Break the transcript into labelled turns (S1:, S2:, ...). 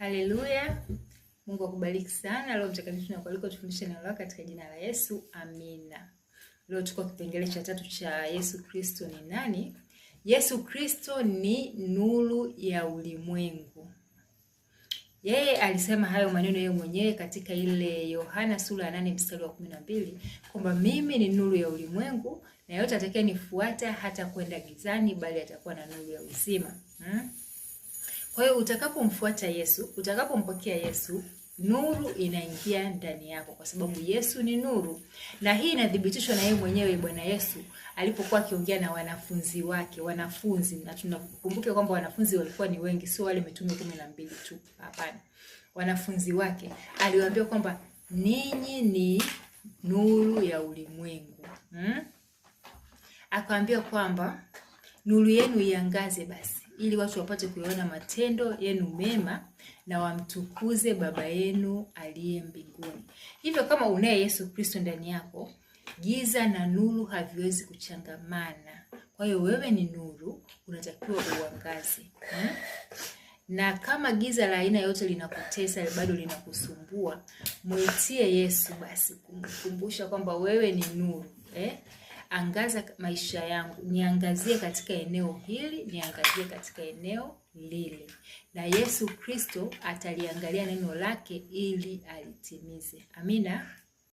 S1: Haleluya. Mungu akubariki sana. Leo mtakatifu tunakualika tufundishe neno lako katika jina la Yesu. Amina. Leo tuko kipengele cha 3 cha Yesu Kristo ni nani? Yesu Kristo ni nuru ya ulimwengu. Yeye alisema hayo maneno yeye mwenyewe katika ile Yohana sura ya 8 mstari wa 12 kwamba mimi ni nuru ya ulimwengu na yote atakayenifuata hata kwenda gizani bali atakuwa na nuru ya uzima. Kwa hiyo utakapomfuata Yesu, utakapompokea Yesu, nuru inaingia ndani yako kwa sababu Yesu ni nuru. Na hii inathibitishwa na yeye mwenyewe Bwana Yesu alipokuwa akiongea na wanafunzi wake, na tunakumbuke kwamba wanafunzi walikuwa ni wengi, sio wale mitume 12 tu. Hapana. Wanafunzi wake aliwaambia kwamba ninyi ni nuru ya ulimwengu. Akawaambia kwamba nuru yenu iangaze basi ili watu wapate kuona matendo yenu mema na wamtukuze Baba yenu aliye mbinguni. Hivyo kama unaye Yesu Kristo ndani yako, giza na nuru haviwezi kuchangamana. Kwa hiyo wewe ni nuru, unatakiwa uangaze. Na kama giza la aina yote linakutesa, bado linakusumbua, muitie Yesu basi kumkumbusha kwamba wewe ni nuru. Angaza maisha yangu, niangazie katika eneo hili, niangazie katika eneo lile. Na Yesu Kristo ataliangalia neno lake ili alitimize. Amina.